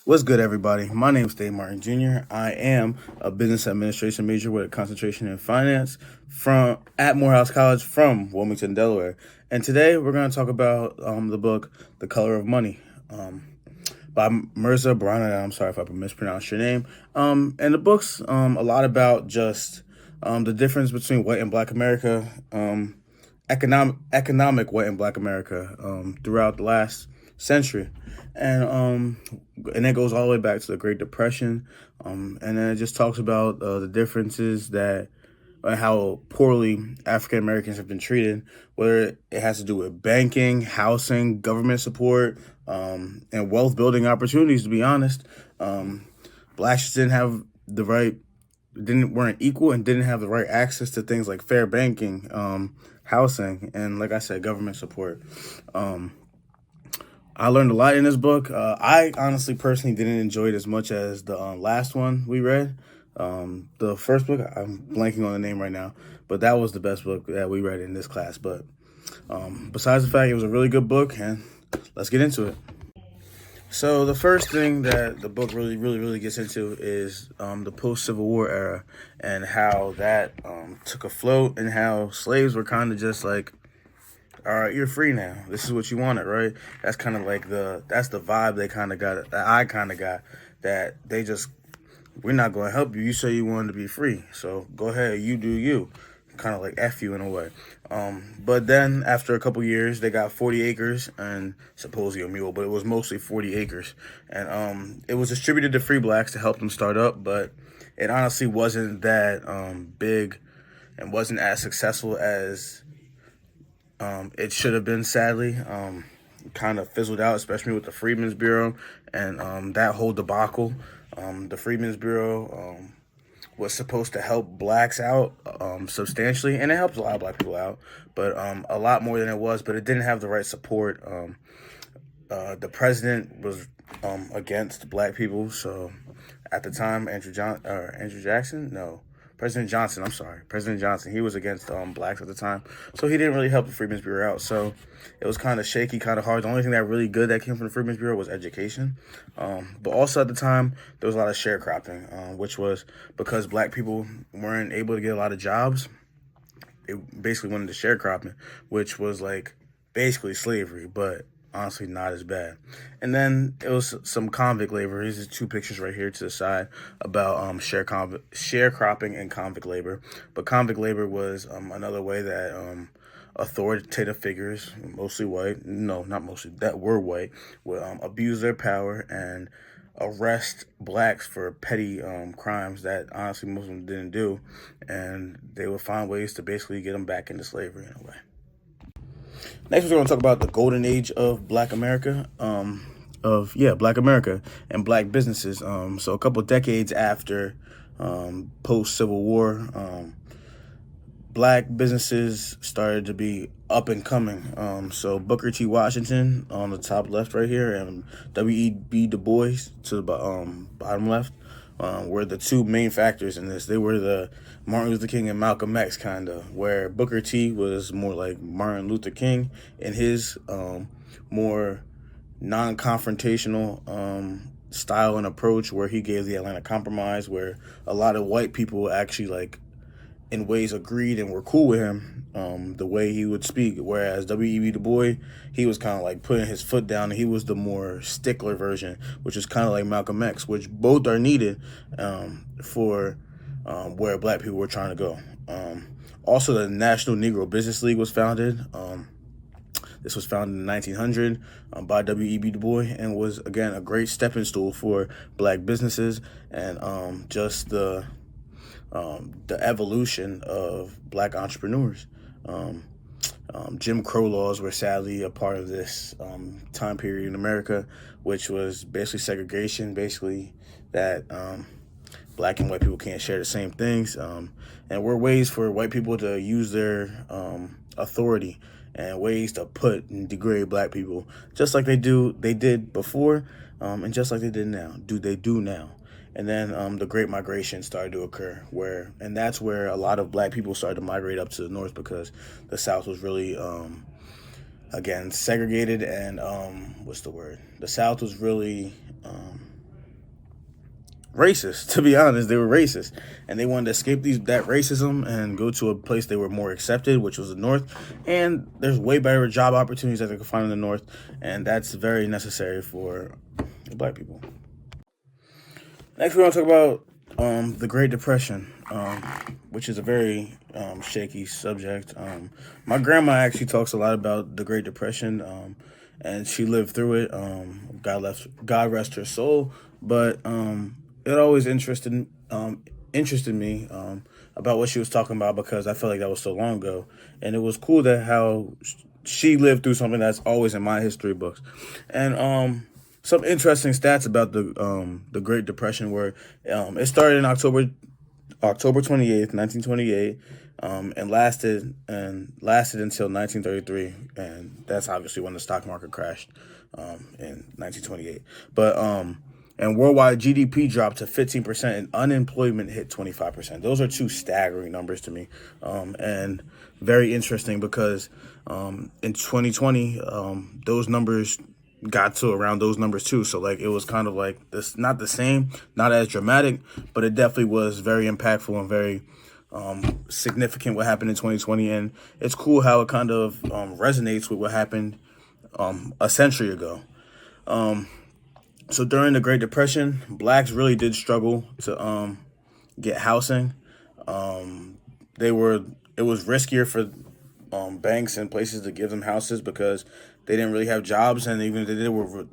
What's good, everybody? My name is Dave Martin Jr. I am a business administration major with a concentration in finance from at Morehouse College from Wilmington, Delaware. And today we're going to talk about the book "The Color of Money" by Mirza Barana. I'm sorry if I mispronounced your name. And the book's a lot about just the difference between white and black America, economic white and black America throughout the last century, and it goes all the way back to the Great Depression, and then it just talks about the differences that how poorly African Americans have been treated, whether it has to do with banking, housing, government support, and wealth building opportunities. To be honest, blacks just didn't have the right, didn't weren't equal, and didn't have the right access to things like fair banking, housing, and like I said, government support. I learned a lot in this book. I honestly, personally, didn't enjoy it as much as the last one we read. The first book, I'm blanking on the name right now, but that was the best book that we read in this class. But besides the fact it was a really good book, and let's get into it. So the first thing that the book really gets into is the post-Civil War era and how that took a float, and how slaves were kind of just like, all right, you're free now. This is what you wanted, right? That's kind of like that's the vibe they kind of got, that I kind of got, that they just, we're not going to help you. You say you wanted to be free, so go ahead, you do you. Kind of like F you in a way. But then after a couple years, they got 40 acres and supposedly a mule, but it was mostly 40 acres. And it was distributed to free blacks to help them start up, but it honestly wasn't that big and wasn't as successful as it should have been, sadly. Kind of fizzled out, especially with the Freedmen's Bureau and that whole debacle. The Freedmen's Bureau was supposed to help blacks out substantially, and it helps a lot of black people out, but a lot more than it was, but it didn't have the right support. The president was against black people, so at the time, Andrew Jackson, no, President Johnson, I'm sorry, President Johnson, he was against blacks at the time, so he didn't really help the Freedmen's Bureau out, so it was kind of shaky, kind of hard. The only thing that really good that came from the Freedmen's Bureau was education, but also at the time, there was a lot of sharecropping, which was because black people weren't able to get a lot of jobs. They basically went into sharecropping, which was like basically slavery, but honestly not as bad. And then it was some convict labor. These are two pictures right here to the side about sharecropping and convict labor. But convict labor was another way that authoritative figures, mostly white, no, not mostly, that were white, would abuse their power and arrest blacks for petty crimes that honestly most of them didn't do, and they would find ways to basically get them back into slavery in a way. Next, we're going to talk about the golden age of Black America, Black America and Black businesses. So a couple decades after post Civil War, Black businesses started to be up and coming. So Booker T. Washington on the top left right here, and W.E.B. Du Bois to the bottom left, were the two main factors in this. They were the Martin Luther King and Malcolm X kind of, where Booker T was more like Martin Luther King in his more non-confrontational style and approach, where he gave the Atlanta Compromise, where a lot of white people actually like in ways agreed and were cool with him, the way he would speak. Whereas W.E.B. Du Bois, he was kind of like putting his foot down, and he was the more stickler version, which is kind of like Malcolm X, which both are needed for where black people were trying to go. Also, the National Negro Business League was founded. This was founded in 1900 by W.E.B. Du Bois, and was, again, a great stepping stool for black businesses and just the evolution of black entrepreneurs. Jim Crow laws were sadly a part of this time period in America, which was basically segregation, basically that black and white people can't share the same things, and were ways for white people to use their authority and ways to put and degrade black people, just like they did before, and just like they do now. And then the Great Migration started to occur, and that's where a lot of black people started to migrate up to the north, because the South was really, again, segregated, and the South was really racist. To be honest, they were racist, and they wanted to escape that racism and go to a place they were more accepted, which was the North. And there's way better job opportunities that they could find in the North, and that's very necessary for black people. Next, we're going to talk about the Great Depression, which is a very shaky subject. My grandma actually talks a lot about the Great Depression, and she lived through it. God rest her soul. But it always interested me about what she was talking about, because I felt like that was so long ago, and it was cool that how she lived through something that's always in my history books. And some interesting stats about the Great Depression were it started in October 28th, 1928, and lasted until 1933, and that's obviously when the stock market crashed in 1928. But and worldwide GDP dropped to 15%, and unemployment hit 25%. Those are two staggering numbers to me, and very interesting because in 2020 those numbers got to around those numbers too. So like it was kind of like this, not the same, not as dramatic, but it definitely was very impactful and very significant what happened in 2020. And it's cool how it kind of resonates with what happened a century ago. So during the Great Depression, blacks really did struggle to get housing. It was riskier for banks and places to give them houses because they didn't really have jobs, and even if they did,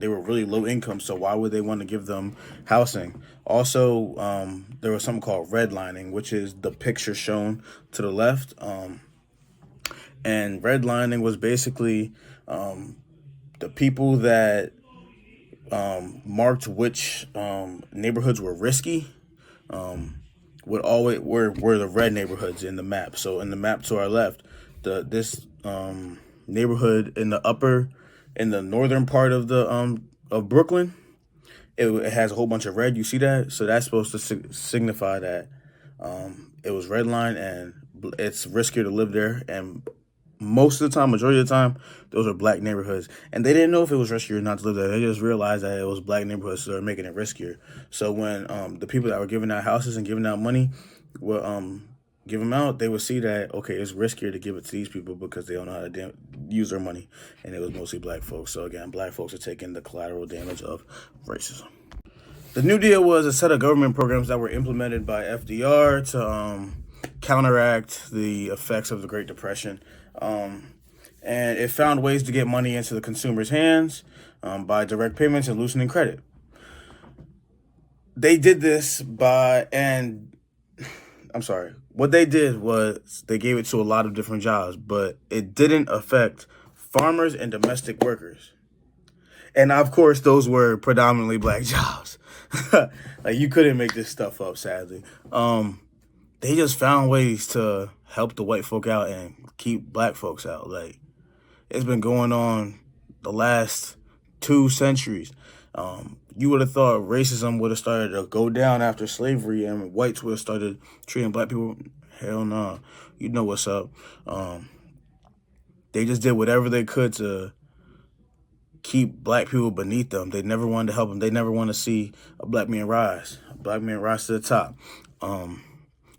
they were really low income. So why would they want to give them housing? Also, there was something called redlining, which is the picture shown to the left. And redlining was basically the people that marked which neighborhoods were risky. Would always were the red neighborhoods in the map. So in the map to our left, this neighborhood in the northern part of Brooklyn, it has a whole bunch of red. You see that? So that's supposed to signify that it was red line and it's riskier to live there. And most of the time, majority of the time, those are black neighborhoods. And they didn't know if it was riskier or not to live there. They just realized that it was black neighborhoods, so they're making it riskier. So when the people that were giving out houses and giving out money were give them out, they would see that, okay, it's riskier to give it to these people because they don't know how to use their money. And it was mostly black folks. So again, black folks are taking the collateral damage of racism. The New Deal was a set of government programs that were implemented by FDR to counteract the effects of the Great Depression. And it found ways to get money into the consumer's hands by direct payments and loosening credit. They did this what they did was they gave it to a lot of different jobs, but it didn't affect farmers and domestic workers. And of course, those were predominantly black jobs. Like, you couldn't make this stuff up, sadly. They just found ways to help the white folk out and keep black folks out. Like, it's been going on the last 2 centuries. You would have thought racism would have started to go down after slavery and whites would have started treating black people. Hell no. You know what's up. They just did whatever they could to keep black people beneath them. They never wanted to help them. They never want to see a black man rise. A black man rise to the top.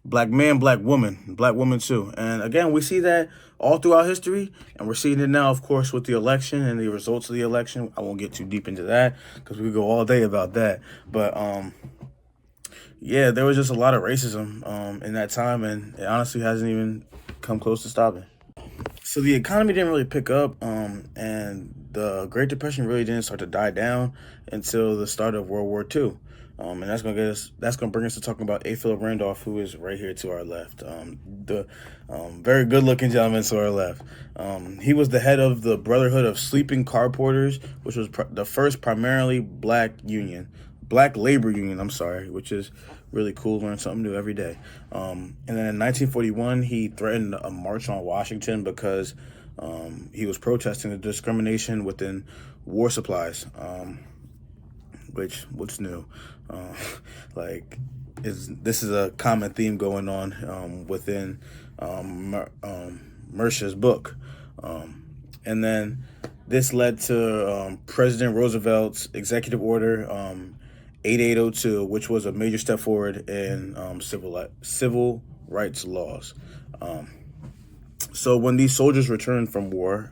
Black man, black woman too. And again, we see that all throughout history, and we're seeing it now, of course, with the election and the results of the election. I won't get too deep into that because we could go all day about that. But yeah, there was just a lot of racism in that time, and it honestly hasn't even come close to stopping. So the economy didn't really pick up, and the Great Depression really didn't start to die down until the start of World War II. And that's gonna bring us to talking about A. Philip Randolph, who is right here to our left. The very good-looking gentleman to our left. He was the head of the Brotherhood of Sleeping Car Porters, which was the first primarily black labor union. Which is really cool. Learn something new every day. And then in 1941, he threatened a march on Washington because he was protesting the discrimination within war supplies. What's new? This is a common theme going on within Mercer's book. And then this led to President Roosevelt's executive order 8802, which was a major step forward in civil rights laws. So when these soldiers returned from war,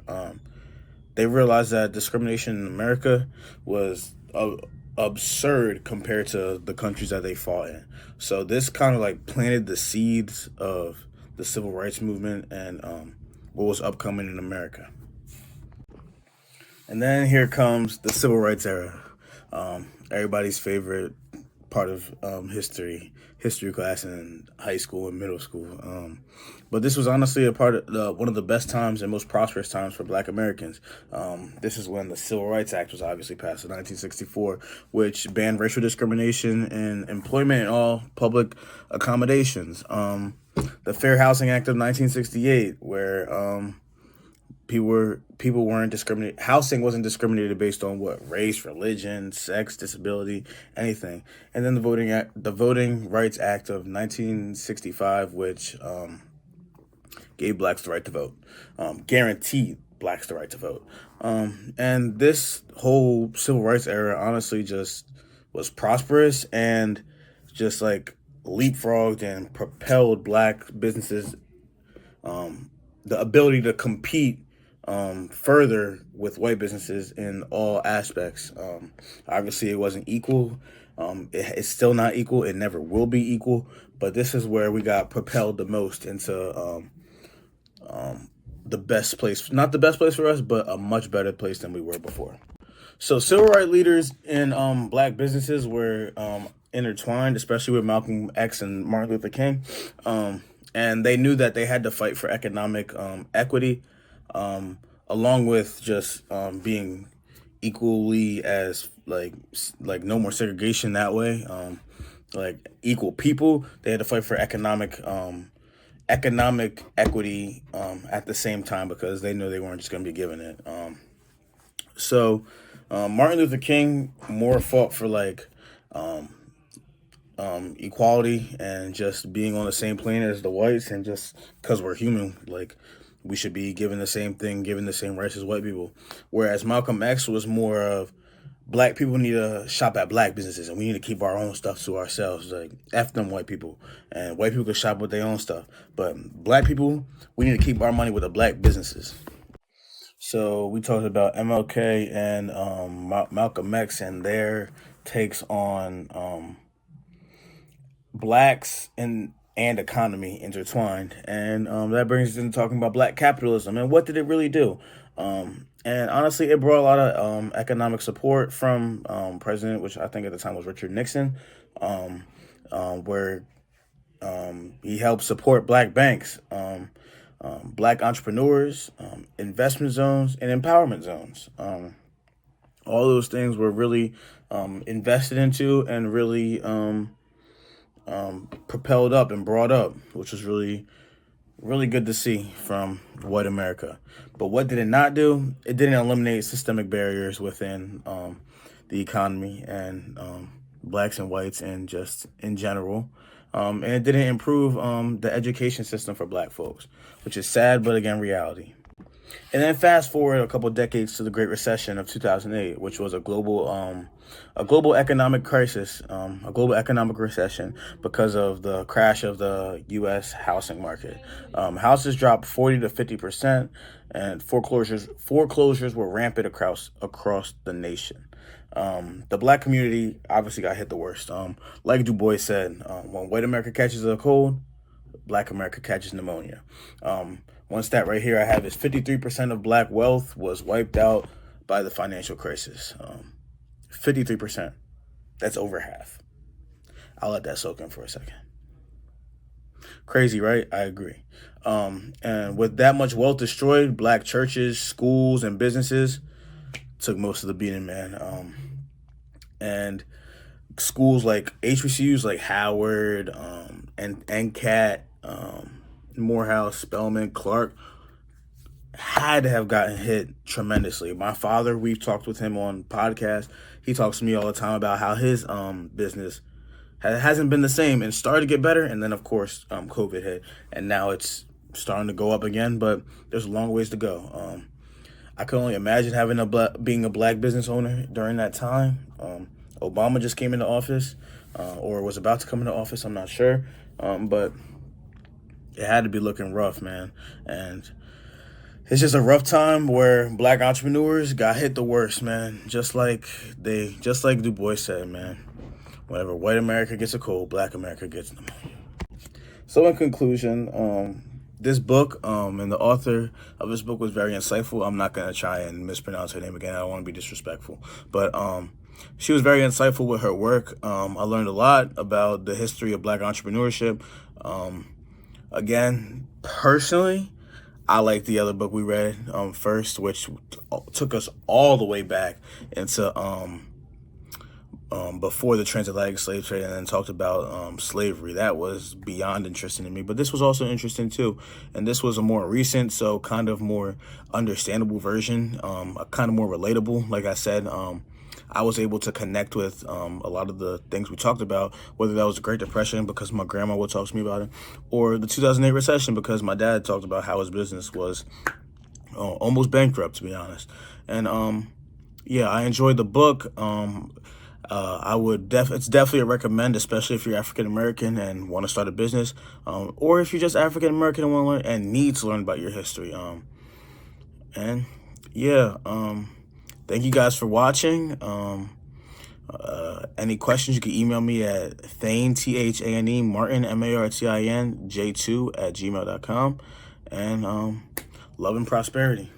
they realized that discrimination in America was absurd compared to the countries that they fought in. So this kind of like planted the seeds of the civil rights movement and what was upcoming in America. And then here comes the civil rights era, everybody's favorite part of history class in high school and middle school. But this was honestly a part of one of the best times and most prosperous times for Black Americans. This is when the Civil Rights Act was obviously passed in 1964, which banned racial discrimination in employment and all public accommodations. The Fair Housing Act of 1968, where people weren't discriminated. Housing wasn't discriminated based on what race, religion, sex, disability, anything. And then the Voting Rights Act of 1965, which gave blacks the right to vote, guaranteed blacks the right to vote. And this whole civil rights era honestly just was prosperous and just like leapfrogged and propelled Black businesses the ability to compete further with white businesses in all aspects. Obviously, it wasn't equal. It's still not equal. It never will be equal. But this is where we got propelled the most into the best place. Not the best place for us, but a much better place than we were before. So civil rights leaders in Black businesses were intertwined, especially with Malcolm X and Martin Luther King. And they knew that they had to fight for economic equity, along with just being equally as like no more segregation that way, like equal people. They had to fight for economic equity at the same time because they knew they weren't just going to be given it. So Martin Luther King more fought for like equality and just being on the same plane as the whites, and just because we're human, like we should be given the same thing, given the same rights as white people. Whereas Malcolm X was more of Black people need to shop at Black businesses and we need to keep our own stuff to ourselves. Like F them white people, and white people can shop with their own stuff, but Black people, we need to keep our money with the Black businesses. So we talked about MLK and Malcolm X and their takes on Blacks and economy intertwined, and that brings us into talking about Black capitalism and what did it really do. And honestly, it brought a lot of economic support from President, which I think at the time was Richard Nixon, where he helped support Black banks, Black entrepreneurs, investment zones, and empowerment zones. All those things were really invested into and really propelled up and brought up, which was really, really good to see from white America. But what did it not do? It didn't eliminate systemic barriers within the economy and Blacks and whites and just in general. And it didn't improve the education system for Black folks, which is sad, but again, reality. And then fast forward a couple of decades to the Great Recession of 2008, which was a global economic crisis, a global economic recession because of the crash of the U.S. housing market. Houses dropped 40 to 50%, and foreclosures were rampant across the nation. The Black community obviously got hit the worst. Like Du Bois said, when white America catches a cold, Black America catches pneumonia. One stat right here I have is 53% of Black wealth was wiped out by the financial crisis. 53%. That's over half. I'll let that soak in for a second. Crazy, right? I agree. And with that much wealth destroyed, Black churches, schools, and businesses took most of the beating, man. And schools like HBCUs like Howard, and NCAT, Morehouse, Spelman, Clark had to have gotten hit tremendously. My father, we've talked with him on podcasts. He talks to me all the time about how his business hasn't been the same and started to get better. And then, of course, COVID hit, and now it's starting to go up again. But there's a long ways to go. I can only imagine having being a Black business owner during that time. Obama just came into office, or was about to come into office. I'm not sure, but it had to be looking rough, man. And it's just a rough time where black entrepreneurs got hit the worst, man. Just like Du Bois said, man. Whenever white America gets a cold, black America gets them. So in conclusion, this book, and the author of this book was very insightful. I'm not gonna try and mispronounce her name again. I don't want to be disrespectful, but she was very insightful with her work. I learned a lot about the history of black entrepreneurship. Again, personally, I like the other book we read first, which took us all the way back into before the transatlantic slave trade, and then talked about slavery. That was beyond interesting to me, but this was also interesting too. And this was a more recent, so kind of more understandable version, kind of more relatable. Like I said, I was able to connect with a lot of the things we talked about, whether that was the Great Depression because my grandma would talk to me about it, or the 2008 recession because my dad talked about how his business was almost bankrupt, to be honest. And yeah, I enjoyed the book. I would it's definitely a recommend, especially if you're African American and want to start a business, or if you're just African American and want to learn and need to learn about your history. And yeah, thank you guys for watching. Any questions, you can email me at Thane, Thane, Martin, Martin, J2 @gmail.com. And love and prosperity.